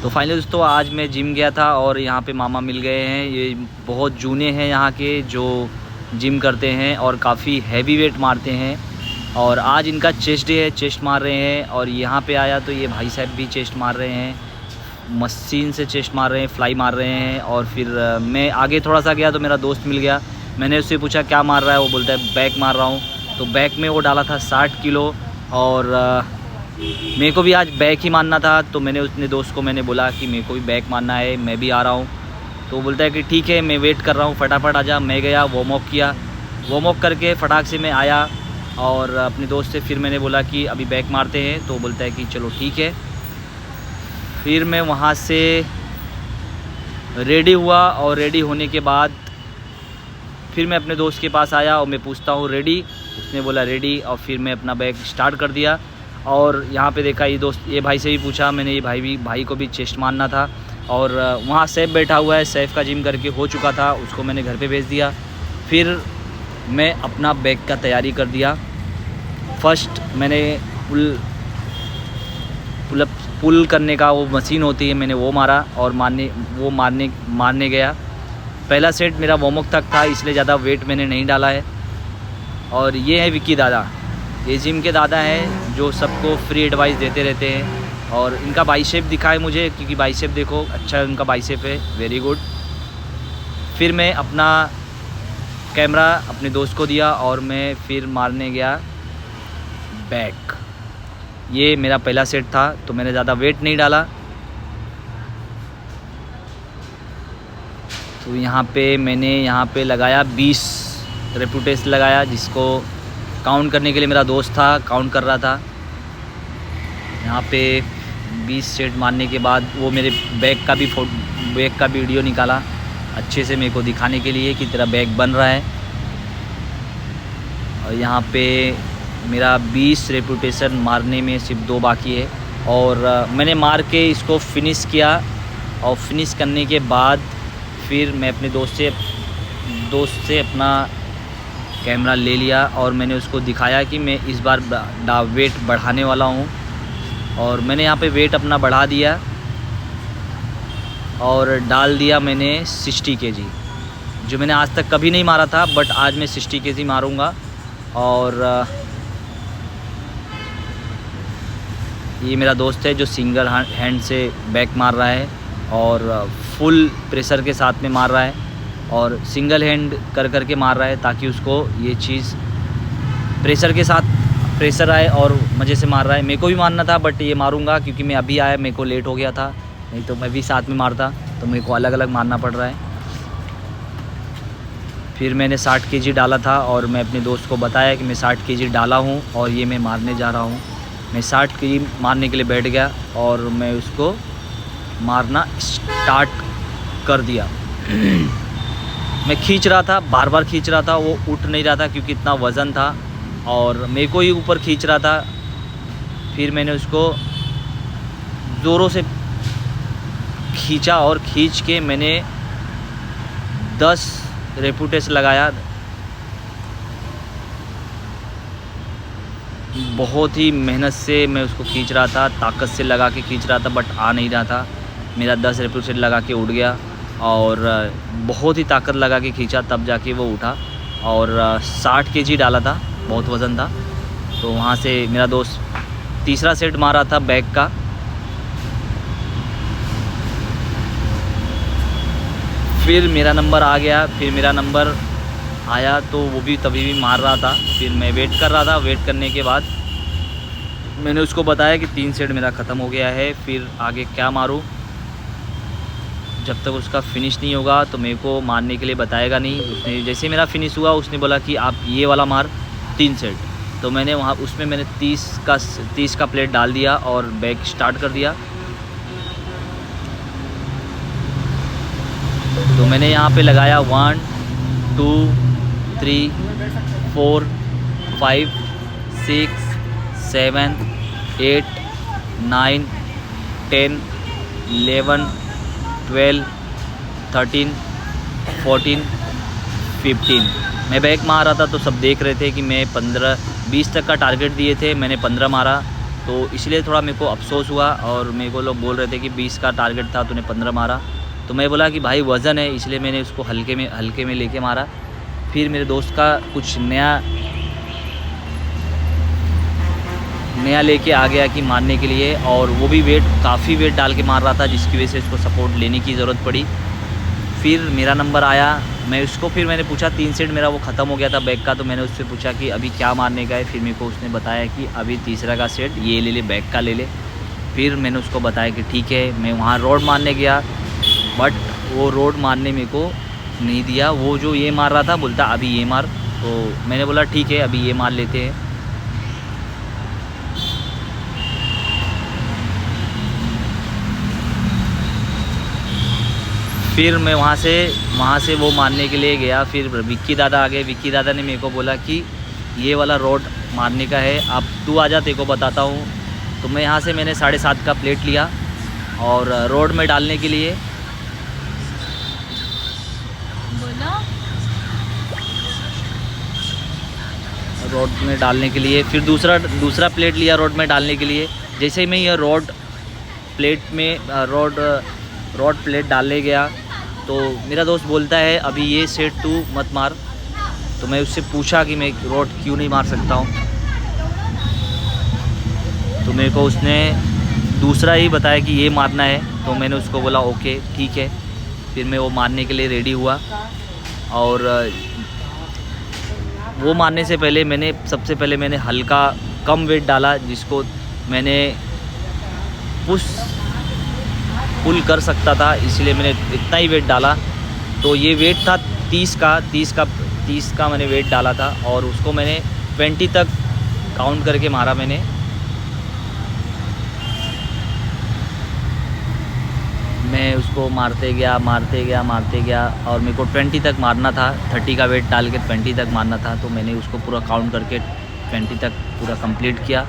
तो फाइनली दोस्तों आज मैं जिम गया था और यहाँ पे मामा मिल गए हैं। ये बहुत जूने हैं यहाँ के जो जिम करते हैं और काफ़ी हैवी वेट मारते हैं। और आज इनका चेस्ट डे है, चेस्ट मार रहे हैं। और यहाँ पे आया तो ये भाई साहब भी चेस्ट मार रहे हैं, मशीन से चेस्ट मार रहे हैं, फ्लाई मार रहे हैं। और फिर मैं आगे थोड़ा सा गया तो मेरा दोस्त मिल गया। मैंने उससे पूछा क्या मार रहा है, वो बोलता है बैक मार रहा हूँ। तो बैक में वो डाला था 60 किलो और मेरे को भी आज बैक ही मारना था। तो मैंने उसने दोस्त को मैंने बोला कि मेरे को भी बैक मारना है, मैं भी आ रहा हूँ। तो वो बोलता है कि ठीक है मैं वेट कर रहा हूँ, फटाफट आ जा। मैं गया, वार्म अप किया, वार्म अप करके फटाक से मैं आया और अपने दोस्त से फिर मैंने बोला कि अभी बैक मारते हैं। तो बोलता है कि चलो ठीक है। फिर मैं वहाँ से रेडी हुआ और रेडी होने के बाद फिर मैं अपने दोस्त के पास आया और मैं पूछता हूँ रेडी, उसने बोला रेडी। और फिर मैं अपना बैक स्टार्ट कर दिया। और यहाँ पे देखा ये भाई से भी पूछा मैंने, ये भाई को भी चेस्ट मारना था। और वहाँ सैफ बैठा हुआ है, सैफ का जिम करके हो चुका था, उसको मैंने घर पे भेज दिया। फिर मैं अपना बैक का तैयारी कर दिया। फर्स्ट मैंने पुल करने का वो मशीन होती है, मैंने वो मारा और मारने गया। पहला सेट मेरा वार्म अप तक था, इसलिए ज़्यादा वेट मैंने नहीं डाला है। और ये है विक्की दादा, ये जिम के दादा हैं जो सबको फ्री एडवाइस देते रहते हैं। और इनका बाइसेप दिखा है मुझे, क्योंकि बाइसेप देखो अच्छा उनका बाइसेप है, वेरी गुड। फिर मैं अपना कैमरा अपने दोस्त को दिया और मैं फिर मारने गया बैक। ये मेरा पहला सेट था तो मैंने ज़्यादा वेट नहीं डाला। तो मैंने यहाँ पे लगाया 20 रेपुटेशन लगाया, जिसको काउंट करने के लिए मेरा दोस्त था, काउंट कर रहा था। यहाँ पे 20 सेट मारने के बाद वो मेरे बैक का वीडियो निकाला अच्छे से मेरे को दिखाने के लिए कि तेरा बैक बन रहा है। और यहाँ पे मेरा 20 रेपुटेशन मारने में सिर्फ 2 बाकी है। और मैंने मार के इसको फिनिश किया। और फिनिश करने के बाद फिर मैं अपने दोस्त से अपना कैमरा ले लिया और मैंने उसको दिखाया कि मैं इस बार वेट बढ़ाने वाला हूँ। और मैंने यहाँ पे वेट अपना बढ़ा दिया और डाल दिया मैंने 60 kg, जो मैंने आज तक कभी नहीं मारा था, बट आज मैं 60 kg मारूँगा। और ये मेरा दोस्त है जो सिंगल हैंड से बैक मार रहा है और फुल प्रेशर के साथ में मार रहा है और सिंगल हैंड कर के मार रहा है, ताकि उसको ये चीज़ प्रेशर के साथ प्रेशर आए और मज़े से मार रहा है। मेरे को भी मारना था बट ये मारूंगा क्योंकि मैं अभी आया, मेरे को लेट हो गया था, नहीं तो मैं भी साथ में मारता। तो मेरे को अलग अलग मारना पड़ रहा है। फिर मैंने 60 kg डाला था और मैं अपने दोस्त को बताया कि मैं 60 kg डाला हूँ और ये मैं मारने जा रहा हूँ। मैं 60 kg मारने के लिए बैठ गया और मैं उसको मारना स्टार्ट कर दिया। मैं खींच रहा था, बार बार खींच रहा था, वो उठ नहीं रहा था क्योंकि इतना वज़न था और मेरे को ही ऊपर खींच रहा था। फिर मैंने उसको ज़ोरों से खींचा और खींच के मैंने 10 रेपुटेशन लगाया। बहुत ही मेहनत से मैं उसको खींच रहा था, ताकत से लगा के खींच रहा था, बट आ नहीं रहा था। मेरा 10 रेपुटेशन लगा के उठ गया और बहुत ही ताकत लगा के खींचा, तब जाके वो उठा। और 60 kg डाला था, बहुत वज़न था। तो वहाँ से मेरा दोस्त तीसरा सेट मारा था बैक का। फिर मेरा नंबर आ गया, फिर मेरा नंबर आया तो वो भी तभी भी मार रहा था। फिर मैं वेट कर रहा था। वेट करने के बाद मैंने उसको बताया कि 3 सेट मेरा ख़त्म हो गया है, फिर आगे क्या मारूं। जब तक उसका फिनिश नहीं होगा तो मेरे को मारने के लिए बताएगा नहीं। उसने जैसे मेरा फिनिश हुआ उसने बोला कि आप ये वाला मार 3 सेट। तो मैंने वहाँ उसमें मैंने 30 का प्लेट डाल दिया और बैक स्टार्ट कर दिया। तो मैंने यहाँ पे लगाया 1 2 3 4 5 6 7 8 9 10 11 12 13 14 15। मैं बैक मार रहा था तो सब देख रहे थे कि मैं 20 तक का टारगेट दिए थे, मैंने 15 मारा। तो इसलिए थोड़ा मेरे को अफसोस हुआ। और मेरे को लोग बोल रहे थे कि 20 का टारगेट था, तूने 15 मारा। तो मैं बोला कि भाई वज़न है, इसलिए मैंने उसको हल्के में लेके मारा। फिर मेरे दोस्त का कुछ नया लेके आ गया कि मारने के लिए, और वो भी काफ़ी वेट डाल के मार रहा था, जिसकी वजह से इसको सपोर्ट लेने की ज़रूरत पड़ी। फिर मेरा नंबर आया, फिर मैंने पूछा 3 सेट मेरा वो ख़त्म हो गया था बैक का। तो मैंने उससे पूछा कि अभी क्या मारने का है। फिर मेरे को उसने बताया कि अभी तीसरा का सेट ये ले ले, बैक का ले ले। फिर मैंने उसको बताया कि ठीक है। मैं वहाँ रोड मारने गया, बट वो रोड मारने मेरे को नहीं दिया। वो जो ये मार रहा था बोलता अभी ये मार। तो मैंने बोला ठीक है, अभी ये मार लेते हैं। फिर मैं वहाँ से वो मारने के लिए गया। फिर विक्की दादा आ गए। विक्की दादा ने मेरे को बोला कि ये वाला रोड मारने का है, अब तू आ जा, तेरे को बताता हूँ। तो मैं यहाँ से मैंने 7.5 का प्लेट लिया और रोड में डालने के लिए फिर दूसरा प्लेट लिया रोड में डालने के लिए। जैसे ही मैं ये रोड प्लेट डालने गया तो मेरा दोस्त बोलता है अभी ये सेट तू मत मार। तो मैं उससे पूछा कि मैं रोड क्यों नहीं मार सकता हूँ। तो मेरे को उसने दूसरा ही बताया कि ये मारना है। तो मैंने उसको बोला ओके ठीक है। फिर मैं वो मारने के लिए रेडी हुआ। और वो मारने से पहले सबसे पहले मैंने हल्का कम वेट डाला, जिसको मैंने पुल कर सकता था, इसलिए मैंने इतना ही वेट डाला। तो ये वेट था 30 का मैंने वेट डाला था, और उसको मैंने 20 तक काउंट करके मारा। मैं उसको मारते गया और मेरे को 20 तक मारना था। 30 का वेट डाल के 20 तक मारना था। तो मैंने उसको पूरा काउंट करके 20 तक पूरा कंप्लीट किया।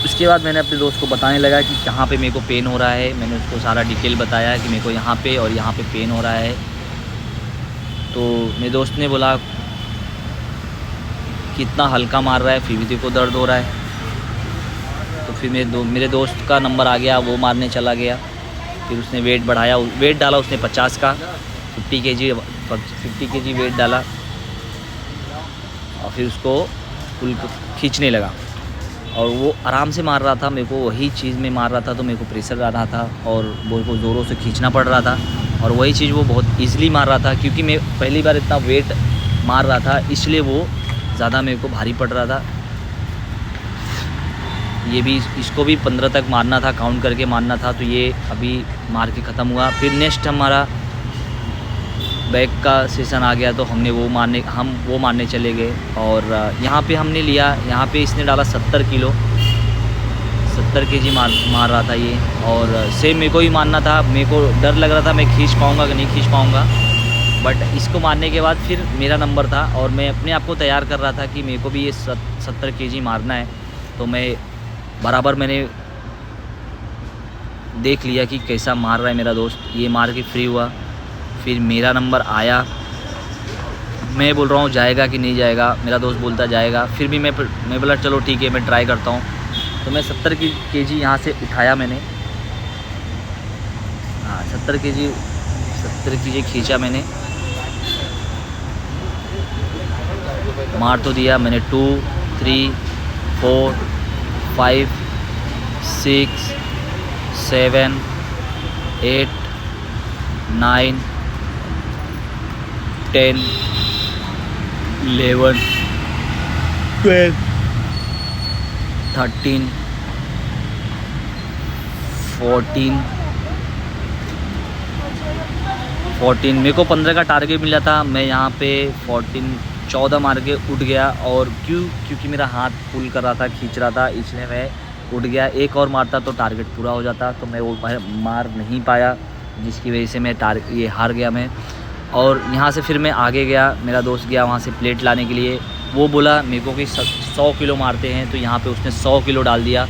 उसके बाद मैंने अपने दोस्त को बताने लगा कि कहाँ पे मेरे को पेन हो रहा है। मैंने उसको सारा डिटेल बताया कि मेरे को यहाँ पे और यहाँ पे पेन हो रहा है। तो मेरे दोस्त ने बोला कितना हल्का मार रहा है, फिर भी तेरे को दर्द हो रहा है। तो फिर मेरे दोस्त का नंबर आ गया, वो मारने चला गया। फिर उसने वेट डाला उसने 50 का, 50 kg वेट डाला। और फिर उसको पुल खींचने लगा, और वो आराम से मार रहा था। मेरे को वही चीज़ में मार रहा था, तो मेरे को प्रेशर आ रहा था और वो को ज़ोरों से खींचना पड़ रहा था। और वही चीज़ वो बहुत ईज़िली मार रहा था, क्योंकि मैं पहली बार इतना वेट मार रहा था, इसलिए वो ज़्यादा मेरे को भारी पड़ रहा था। इसको भी 15 तक मारना था, काउंट करके मारना था। तो ये अभी मार के ख़त्म हुआ। फिर नेक्स्ट हमारा बैक का सेशन आ गया, तो हम वो मारने चले गए। और यहाँ पे हमने लिया, यहाँ पे इसने डाला 70 kg मार रहा था ये। और सेम मेरे को ही मारना था। मेरे को डर लग रहा था मैं खींच पाऊँगा कि नहीं खींच पाऊँगा। बट इसको मारने के बाद फिर मेरा नंबर था, और मैं अपने आप को तैयार कर रहा था कि मेरे को भी ये 70 kg मारना है। तो मैंने देख लिया कि कैसा मार रहा है मेरा दोस्त। ये मार के फ्री हुआ। फिर मेरा नंबर आया। मैं बोल रहा हूँ जाएगा कि नहीं जाएगा, मेरा दोस्त बोलता जाएगा। फिर भी मैं बोला चलो ठीक है, मैं ट्राई करता हूँ। तो मैं 70 kg यहाँ से उठाया मैंने। हाँ 70 kg खींचा मैंने, मार तो दिया मैंने। 2 3 4 5 6 7 8 9 10 11 12 13 14 मेरे को 15 का टारगेट मिला था। मैं यहाँ पे 14 मार के उठ गया। और क्योंकि मेरा हाथ पुल कर रहा था, खींच रहा था, इसलिए मैं उठ गया। एक और मारता तो टारगेट पूरा हो जाता। तो मैं वो मार नहीं पाया, जिसकी वजह से मैं ये हार गया मैं। और यहाँ से फिर मैं आगे गया। मेरा दोस्त गया वहाँ से प्लेट लाने के लिए। वो बोला मेरे को कि 100 किलो मारते हैं। तो यहाँ पे उसने 100 किलो डाल दिया।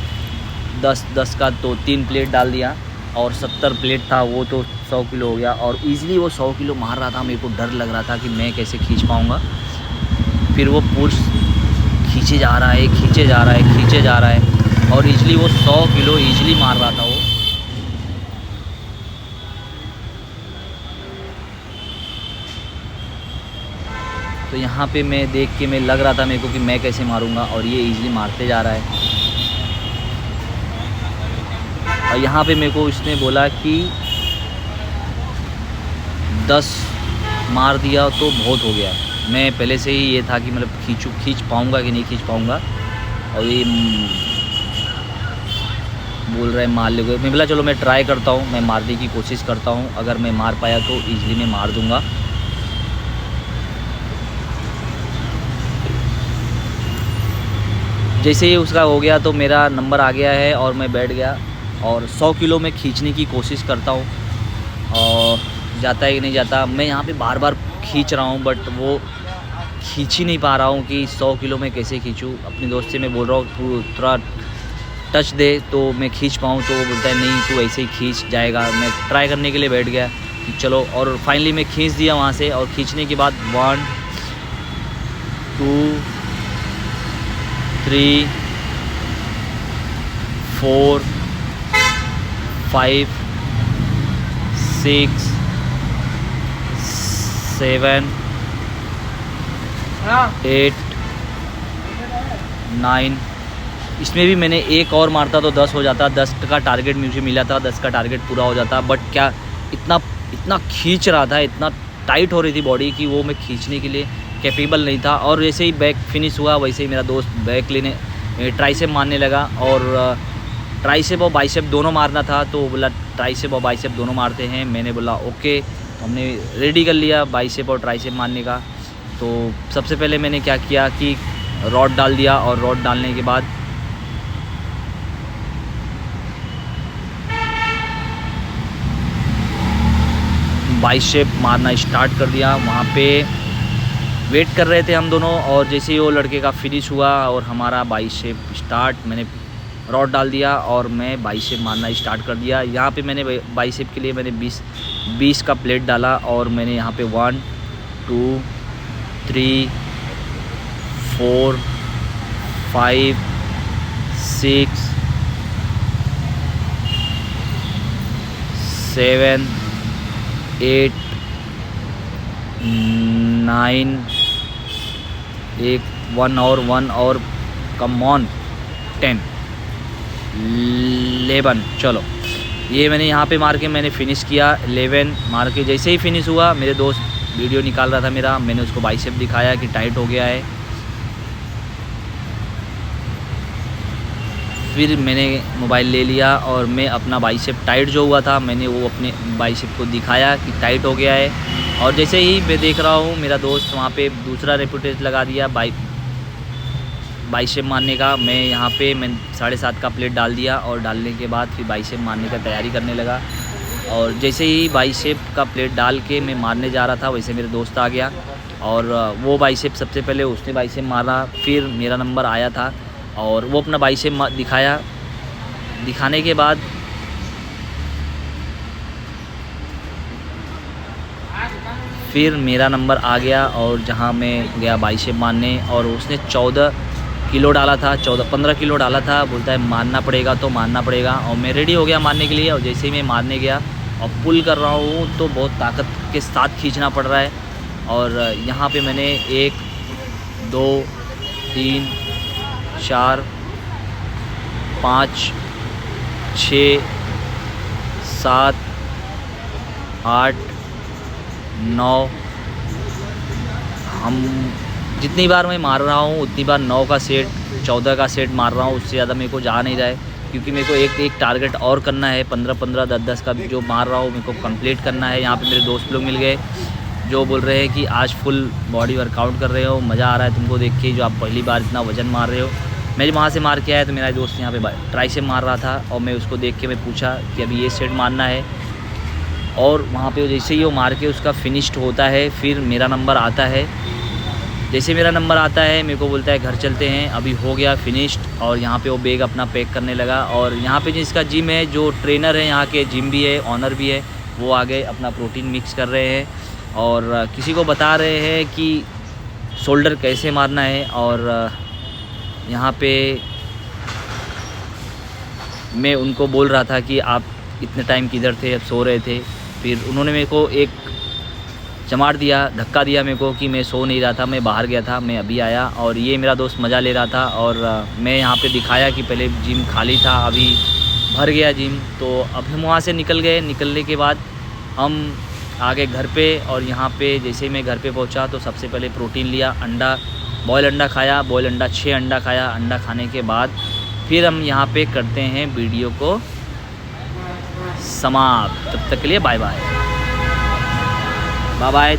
10 का तो 3 प्लेट डाल दिया, और 70 प्लेट था वो तो 100 किलो हो गया। और ईज़िली वो 100 किलो मार रहा था। मेरे को डर लग रहा था कि मैं कैसे खींच पाऊँगा। फिर वो पुश खींचे जा रहा है, खींचे जा रहा है, खींचे जा रहा है, और ईजली वो 100 किलो ईजली मार रहा था वो। तो यहाँ पे मैं देख के मैं लग रहा था मेरे को कि मैं कैसे मारूंगा, और ये ईजली मारते जा रहा है। और यहाँ पे मेरे को इसने बोला कि 10 मार दिया तो बहुत हो गया। मैं पहले से ही ये था कि मतलब खींच पाऊँगा कि नहीं खींच पाऊँगा, और ये बोल रहा है मार लोगे। मैं बोला चलो मैं ट्राई करता हूँ, मैं मारने की कोशिश करता हूँ, अगर मैं मार पाया तो ईजली मैं मार दूँगा। जैसे ही उसका हो गया तो मेरा नंबर आ गया है और मैं बैठ गया, और 100 किलो में खींचने की कोशिश करता हूँ, और जाता है कि नहीं जाता। मैं यहाँ पे बार बार खींच रहा हूँ, बट वो खींच ही नहीं पा रहा हूँ कि 100 किलो में कैसे खींचूँ। अपने दोस्त से मैं बोल रहा हूँ तू थोड़ा टच दे तो मैं खींच पाऊँ, तो वो बोलता है नहीं तू ऐसे ही खींच जाएगा। मैं ट्राई करने के लिए बैठ गया कि चलो, और फाइनली मैं खींच दिया वहाँ से। और खींचने के बाद 1 2 3 4 5 6 7 8 9। इसमें भी मैंने एक और मारता तो 10 हो जाता। 10 का टारगेट मुझे मिला था, 10 का टारगेट पूरा हो जाता। बट क्या इतना खींच रहा था, इतना टाइट हो रही थी बॉडी कि वो मैं खींचने के लिए कैपेबल नहीं था। और जैसे ही बैक फिनिश हुआ वैसे ही मेरा दोस्त बैक लेने ट्राइसेप मारने लगा, और ट्राइसेप और बाइसेप दोनों मारना था। तो बोला ट्राइसेप और बाइसेप दोनों मारते हैं। मैंने बोला ओके, तो हमने रेडी कर लिया बाइसेप और ट्राइसेप मारने का। तो सबसे पहले मैंने क्या किया कि रॉड डाल दिया, और रॉड डालने के बाद बाइसेप मारना स्टार्ट कर दिया। वहाँ पे वेट कर रहे थे हम दोनों, और जैसे ही वो लड़के का फिनिश हुआ और हमारा बाइसेप स्टार्ट, मैंने रॉड डाल दिया और मैं बाइसेप मारना स्टार्ट कर दिया। यहाँ पे मैंने बाइसेप के लिए मैंने 20 का प्लेट डाला, और मैंने यहाँ पे 1 2 3 4 5 6 7 8 9 1 और कम ऑन 10 11। चलो ये मैंने यहाँ पे मार के मैंने फ़िनिश किया। 11 मार के जैसे ही फिनिश हुआ, मेरे दोस्त वीडियो निकाल रहा था मेरा, मैंने उसको बाइसेप दिखाया कि टाइट हो गया है। फिर मैंने मोबाइल ले लिया और मैं अपना बाइसेप टाइट जो हुआ था, मैंने वो अपने बाइसेप को दिखाया कि टाइट हो गया है। और जैसे ही मैं देख रहा हूँ मेरा दोस्त वहाँ पे दूसरा रेपुटेज लगा दिया बाइसेप मारने का। मैं यहाँ पे 7.5 का प्लेट डाल दिया, और डालने के बाद फिर बाइसेप मारने का तैयारी करने लगा। और जैसे ही बाइसेप का प्लेट डाल के मैं मारने जा रहा था, वैसे मेरे दोस्त आ गया, और वो बाइसेप सबसे पहले उसने बाइसेप मारा, फिर मेरा नंबर आया था, और वो अपना बाइसेप दिखाया। दिखाने के बाद फिर मेरा नंबर आ गया, और जहाँ मैं गया बाइसेप मारने, और उसने 14 किलो डाला था, 15 किलो डाला था। बोलता है मारना पड़ेगा तो मारना पड़ेगा, और मैं रेडी हो गया मारने के लिए। और जैसे ही मैं मारने गया और पुल कर रहा हूँ तो बहुत ताकत के साथ खींचना पड़ रहा है। और यहाँ पे मैंने 1 2 3 4 5 6 7 8 9, हम जितनी बार मैं मार रहा हूँ उतनी बार 9 का सेट 14 का सेट मार रहा हूँ। उससे ज़्यादा मेरे को जा नहीं रहा है, क्योंकि मेरे को एक टारगेट और करना है। 15 10 का जो मार रहा हूँ मेरे को कंप्लीट करना है। यहाँ पे मेरे दोस्त लोग मिल गए जो बोल रहे हैं कि आज फुल बॉडी वर्कआउट कर रहे हो, मज़ा आ रहा है तुमको देख के, जो आप पहली बार इतना वज़न मार रहे हो। मैं जब वहाँ से मार के आया तो मेरा दोस्त यहाँ पे ट्राइसेप मार रहा था, और मैं उसको देख के मैं पूछा कि अभी ये सेट मारना है। और वहाँ पे जैसे ही वो मार के उसका फिनिश्ड होता है, फिर मेरा नंबर आता है। जैसे मेरा नंबर आता है मेरे को बोलता है घर चलते हैं, अभी हो गया फिनिश्ड। और यहाँ पे वो बैग अपना पैक करने लगा। और यहाँ पे जिसका जिम है, जो ट्रेनर है यहाँ के, जिम भी है, ऑनर भी है, वो आ गए अपना प्रोटीन मिक्स कर रहे हैं, और किसी को बता रहे हैं कि शोल्डर कैसे मारना है। और यहाँ पे मैं उनको बोल रहा था कि आप इतने टाइम किधर थे, अब सो रहे थे। फिर उन्होंने मेरे को एक चमाट दिया, धक्का दिया मेरे को कि मैं सो नहीं रहा था, मैं बाहर गया था, मैं अभी आया। और ये मेरा दोस्त मज़ा ले रहा था और मैं यहाँ पे दिखाया कि पहले जिम खाली था, अभी भर गया जिम। तो अब हम वहाँ से निकल गए। निकलने के बाद हम आ गए घर पे और यहाँ पे जैसे ही मैं घर पे पहुँचा तो सबसे पहले प्रोटीन लिया, अंडा, बॉयल अंडा खाया, बॉयल अंडा 6 अंडा खाया। अंडा खाने के बाद फिर हम यहाँ पे करते हैं वीडियो को समाप्त। तब तक के लिए बाय बाय। Bye bye.